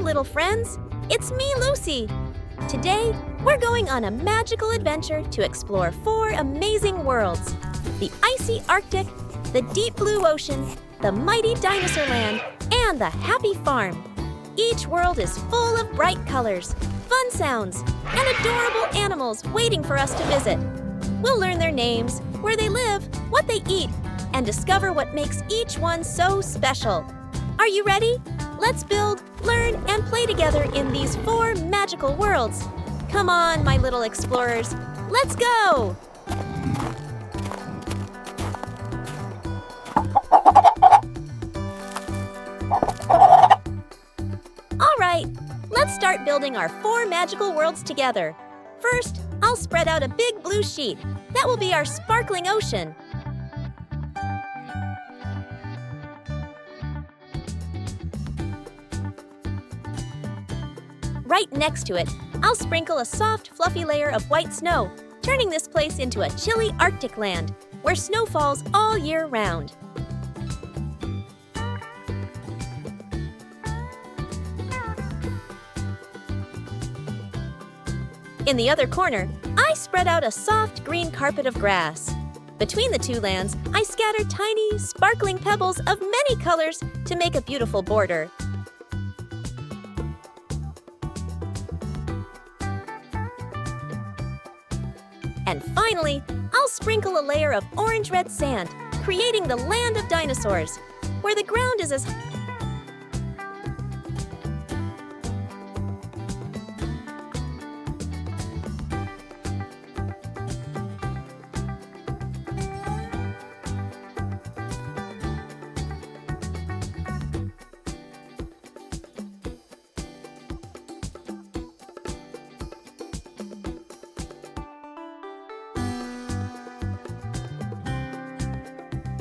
little friends. It's me, Lucy. Today, we're going on a magical adventure to explore 4 amazing worlds: the icy Arctic, the deep blue ocean, the mighty Dinosaur land, and the happy farm. Each world is full of bright colors, fun sounds, and adorable animals waiting for us to visit. We'll learn their names, where they live, what they eat, and discover what makes each one so special. Are you ready? Let's build, learn, and play together in these 4 magical worlds. Come on, my little explorers. Let's go! All right, let's start building our 4 magical worlds together. First, I'll spread out a big blue sheet. That will be our sparkling ocean. Right next to it, I'll sprinkle a soft, fluffy layer of white snow, turning this place into a chilly Arctic land, where snow falls all year round. In the other corner, I spread out a soft green carpet of grass. Between the 2 lands, I scattered tiny, sparkling pebbles of many colors to make a beautiful border. And finally, I'll sprinkle a layer of orange-red sand, creating the land of dinosaurs, where the ground is as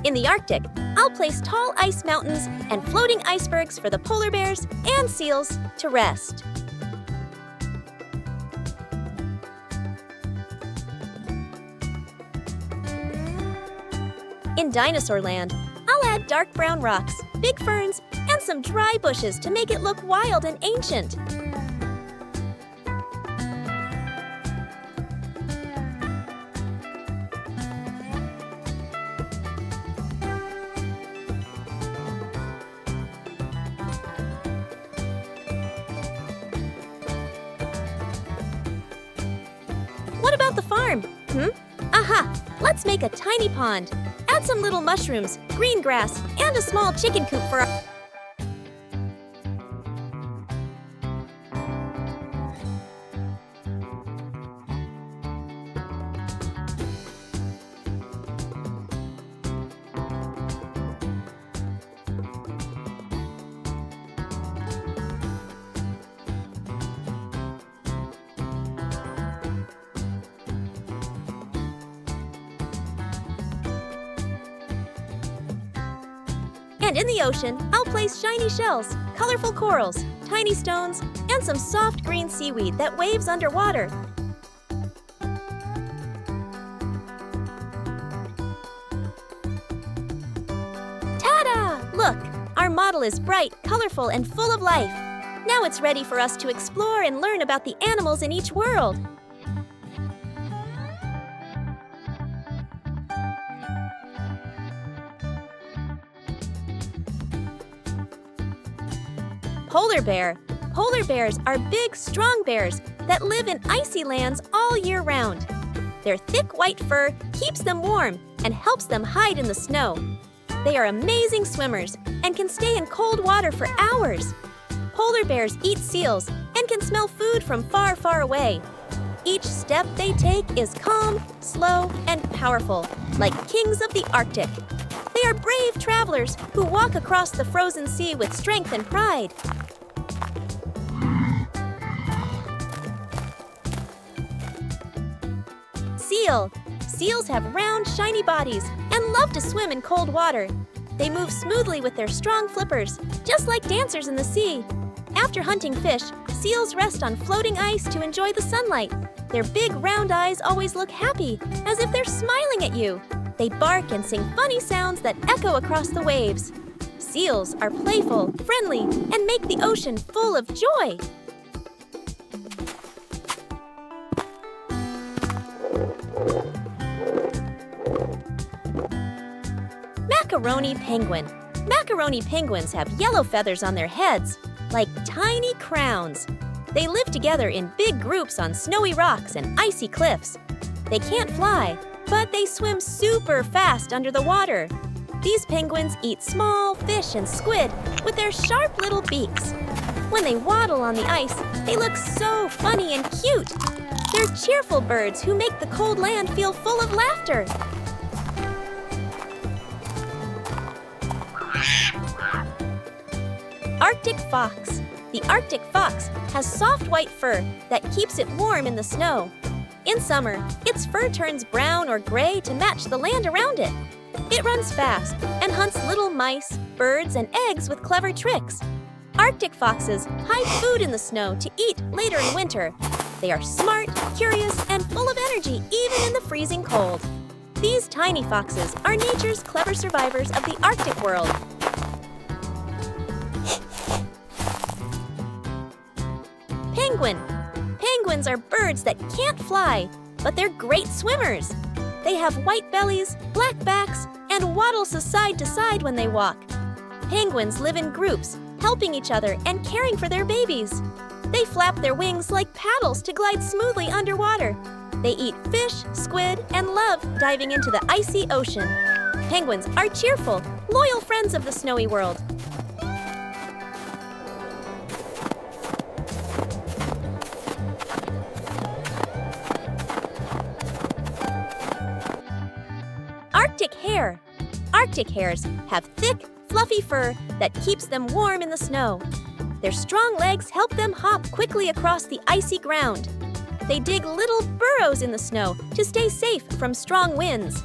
In the Arctic, I'll place tall ice mountains and floating icebergs for the polar bears and seals to rest. In Dinosaur land, I'll add dark brown rocks, big ferns, and some dry bushes to make it look wild and ancient. What about the farm? Aha! Let's make a tiny pond. Add some little mushrooms, green grass, and a small chicken coop for our... And in the ocean, I'll place shiny shells, colorful corals, tiny stones, and some soft green seaweed that waves underwater. Ta-da! Look, our model is bright, colorful, and full of life. Now it's ready for us to explore and learn about the animals in each world. Polar bear. Polar bears are big, strong bears that live in icy lands all year round. Their thick white fur keeps them warm and helps them hide in the snow. They are amazing swimmers and can stay in cold water for hours. Polar bears eat seals and can smell food from far, far away. Each step they take is calm, slow, and powerful, like kings of the Arctic. They are brave travelers who walk across the frozen sea with strength and pride. Seal. Seals have round, shiny bodies and love to swim in cold water. They move smoothly with their strong flippers, just like dancers in the sea. After hunting fish, seals rest on floating ice to enjoy the sunlight. Their big round eyes always look happy, as if they're smiling at you. They bark and sing funny sounds that echo across the waves. Seals are playful, friendly, and make the ocean full of joy. Macaroni penguin. Macaroni penguins have yellow feathers on their heads, like tiny crowns. They live together in big groups on snowy rocks and icy cliffs. They can't fly, but they swim super fast under the water. These penguins eat small fish and squid with their sharp little beaks. When they waddle on the ice, they look so funny and cute. They're cheerful birds who make the cold land feel full of laughter. Arctic fox. The Arctic fox has soft white fur that keeps it warm in the snow. In summer, its fur turns brown or gray to match the land around it. It runs fast and hunts little mice, birds, and eggs with clever tricks. Arctic foxes hide food in the snow to eat later in winter. They are smart, curious, and full of energy even in the freezing cold. These tiny foxes are nature's clever survivors of the Arctic world. Penguin. Penguins are birds that can't fly, but they're great swimmers. They have white bellies, black backs, and waddle side to side when they walk. Penguins live in groups, helping each other and caring for their babies. They flap their wings like paddles to glide smoothly underwater. They eat fish, squid, and love diving into the icy ocean. Penguins are cheerful, loyal friends of the snowy world. Arctic hare. Arctic hares have thick, fluffy fur that keeps them warm in the snow. Their strong legs help them hop quickly across the icy ground. They dig little burrows in the snow to stay safe from strong winds.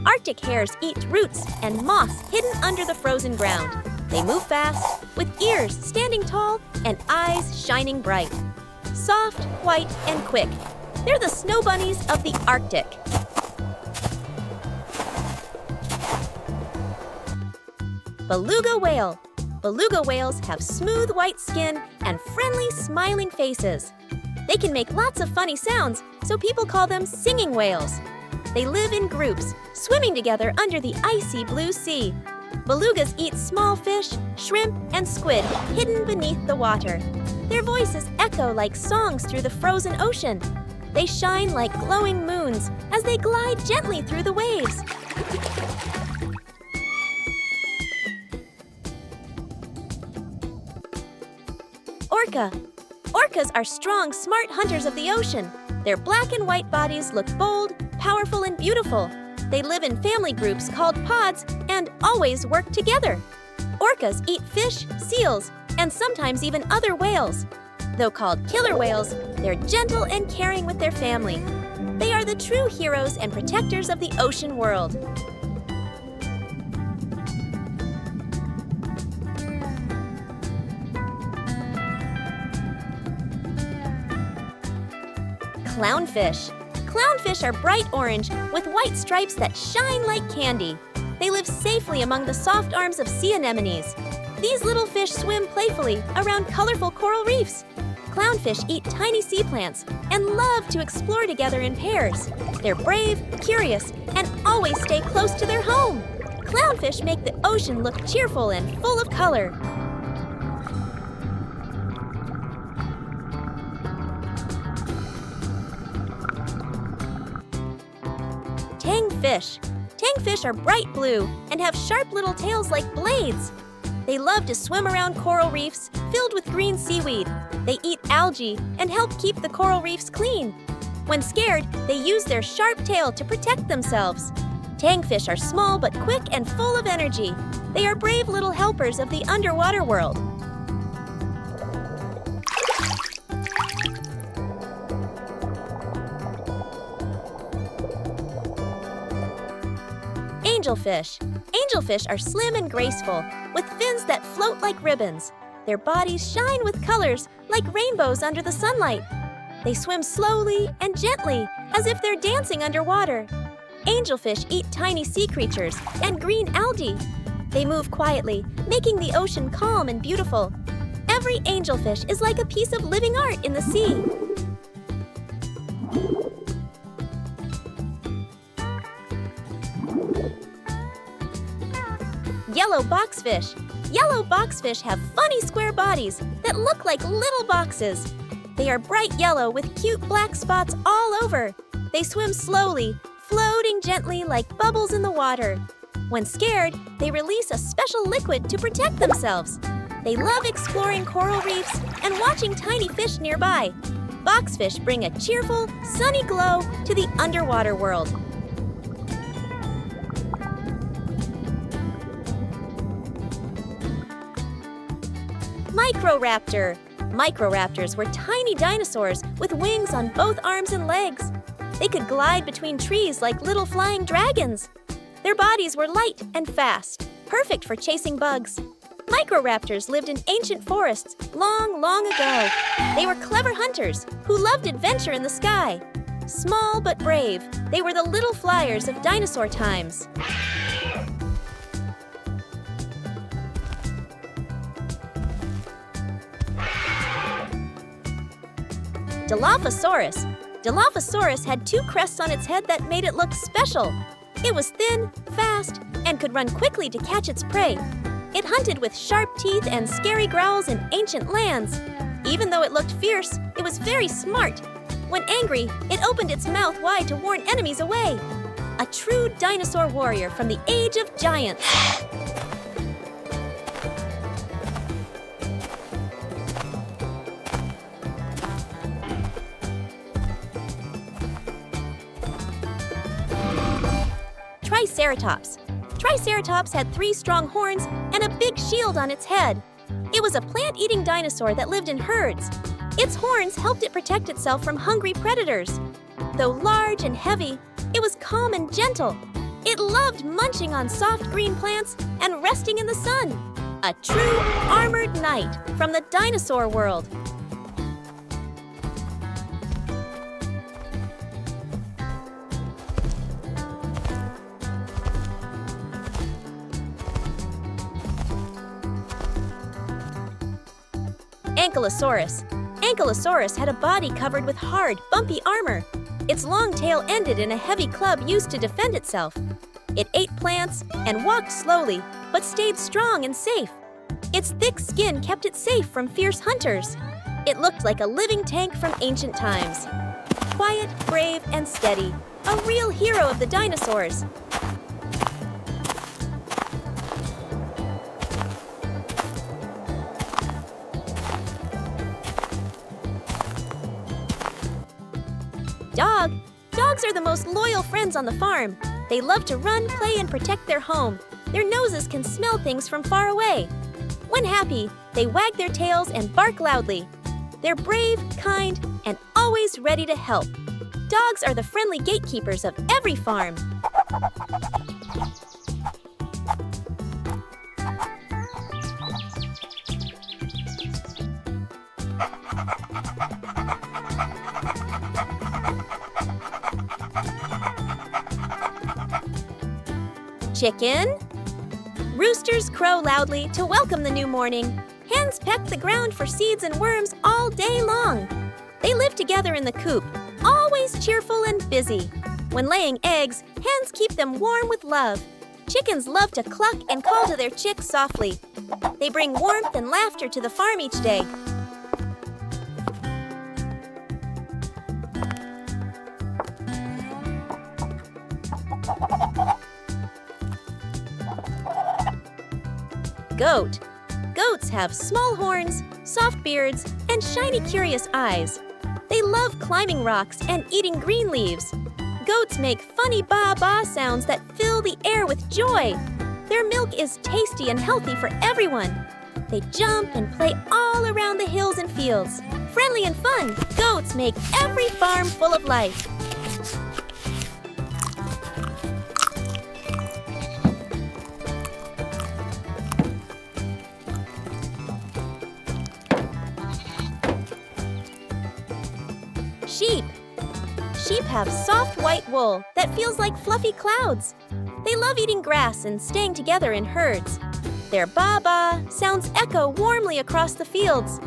Arctic hares eat roots and moss hidden under the frozen ground. They move fast, with ears standing tall and eyes shining bright. Soft, white, and quick. They're the snow bunnies of the Arctic. Beluga whale. Beluga whales have smooth white skin and friendly, smiling faces. They can make lots of funny sounds, so people call them singing whales. They live in groups, swimming together under the icy blue sea. Belugas eat small fish, shrimp, and squid hidden beneath the water. Their voices echo like songs through the frozen ocean. They shine like glowing moons as they glide gently through the waves. Orca. Orcas are strong, smart hunters of the ocean. Their black and white bodies look bold, powerful, and beautiful. They live in family groups called pods and always work together. Orcas eat fish, seals, and sometimes even other whales. Though called killer whales, they're gentle and caring with their family. They are the true heroes and protectors of the ocean world. Clownfish. Clownfish are bright orange with white stripes that shine like candy. They live safely among the soft arms of sea anemones. These little fish swim playfully around colorful coral reefs. Clownfish eat tiny sea plants and love to explore together in pairs. They're brave, curious, and always stay close to their home. Clownfish make the ocean look cheerful and full of color. Tangfish. Tangfish are bright blue and have sharp little tails like blades. They love to swim around coral reefs filled with green seaweed. They eat algae and help keep the coral reefs clean. When scared, they use their sharp tail to protect themselves. Tangfish are small but quick and full of energy. They are brave little helpers of the underwater world. Angelfish. Angelfish are slim and graceful, with fins that float like ribbons. Their bodies shine with colors like rainbows under the sunlight. They swim slowly and gently, as if they're dancing underwater. Angelfish eat tiny sea creatures and green algae. They move quietly, making the ocean calm and beautiful. Every angelfish is like a piece of living art in the sea. Yellow boxfish. Yellow boxfish have funny square bodies that look like little boxes. They are bright yellow with cute black spots all over. They swim slowly, floating gently like bubbles in the water. When scared, they release a special liquid to protect themselves. They love exploring coral reefs and watching tiny fish nearby. Boxfish bring a cheerful, sunny glow to the underwater world. Microraptor. Microraptors were tiny dinosaurs with wings on both arms and legs. They could glide between trees like little flying dragons. Their bodies were light and fast, perfect for chasing bugs. Microraptors lived in ancient forests long, long ago. They were clever hunters who loved adventure in the sky. Small but brave, they were the little flyers of dinosaur times. Dilophosaurus. Dilophosaurus had two crests on its head that made it look special. It was thin, fast, and could run quickly to catch its prey. It hunted with sharp teeth and scary growls in ancient lands. Even though it looked fierce, it was very smart. When angry, it opened its mouth wide to warn enemies away. A true dinosaur warrior from the age of giants. Triceratops. Triceratops had 3 strong horns and a big shield on its head. It was a plant-eating dinosaur that lived in herds. Its horns helped it protect itself from hungry predators. Though large and heavy, it was calm and gentle. It loved munching on soft green plants and resting in the sun. A true armored knight from the dinosaur world. Ankylosaurus. Ankylosaurus had a body covered with hard, bumpy armor. Its long tail ended in a heavy club used to defend itself. It ate plants and walked slowly, but stayed strong and safe. Its thick skin kept it safe from fierce hunters. It looked like a living tank from ancient times. Quiet, brave, and steady. A real hero of the dinosaurs. Dog. Dogs are the most loyal friends on the farm. They love to run, play, and protect their home. Their noses can smell things from far away. When happy, they wag their tails and bark loudly. They're brave, kind, and always ready to help. Dogs are the friendly gatekeepers of every farm. Chicken. Roosters crow loudly to welcome the new morning. Hens peck the ground for seeds and worms all day long. They live together in the coop, always cheerful and busy. When laying eggs, hens keep them warm with love. Chickens love to cluck and call to their chicks softly. They bring warmth and laughter to the farm each day. Goat. Goats have small horns, soft beards, and shiny, curious eyes. They love climbing rocks and eating green leaves. Goats make funny ba-ba sounds that fill the air with joy. Their milk is tasty and healthy for everyone. They jump and play all around the hills and fields. Friendly and fun, goats make every farm full of life. Sheep. Sheep have soft white wool that feels like fluffy clouds. They love eating grass and staying together in herds. Their ba-ba sounds echo warmly across the fields.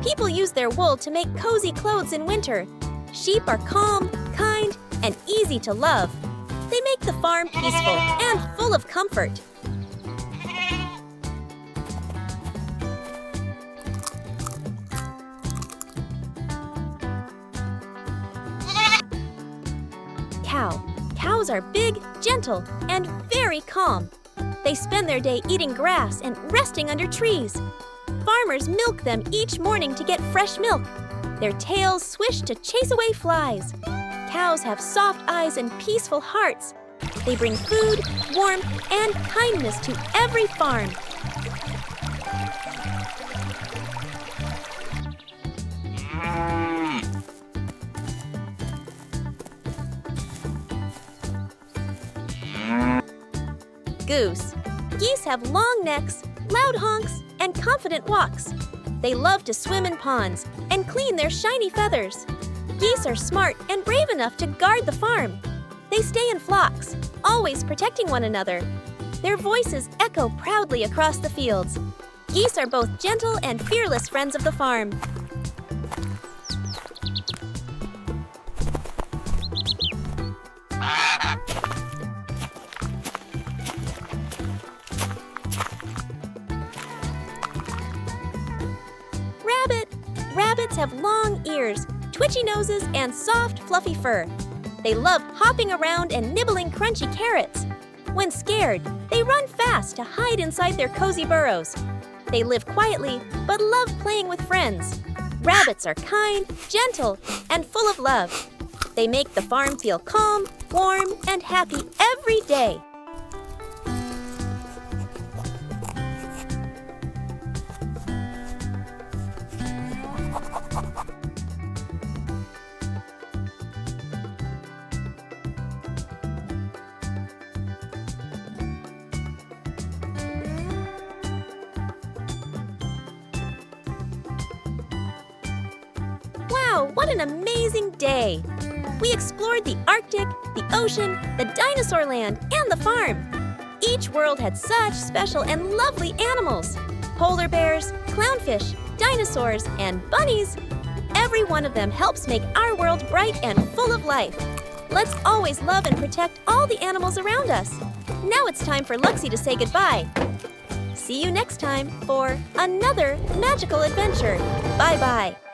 People use their wool to make cozy clothes in winter. Sheep are calm, kind, and easy to love. They make the farm peaceful and full of comfort. Cow. Cows are big, gentle, and very calm. They spend their day eating grass and resting under trees. Farmers milk them each morning to get fresh milk. Their tails swish to chase away flies. Cows have soft eyes and peaceful hearts. They bring food, warmth, and kindness to every farm. Goose. Geese have long necks, loud honks, and confident walks. They love to swim in ponds and clean their shiny feathers. Geese are smart and brave enough to guard the farm. They stay in flocks, always protecting one another. Their voices echo proudly across the fields. Geese are both gentle and fearless friends of the farm. Rabbits have long ears, twitchy noses, and soft, fluffy fur. They love hopping around and nibbling crunchy carrots. When scared, they run fast to hide inside their cozy burrows. They live quietly, but love playing with friends. Rabbits are kind, gentle, and full of love. They make the farm feel calm, warm, and happy every day. Wow, what an amazing day! We explored the Arctic, the ocean, the dinosaur land, and the farm. Each world had such special and lovely animals. Polar bears, clownfish, dinosaurs, and bunnies. Every one of them helps make our world bright and full of life. Let's always love and protect all the animals around us. Now it's time for Luxie to say goodbye. See you next time for another magical adventure. Bye-bye.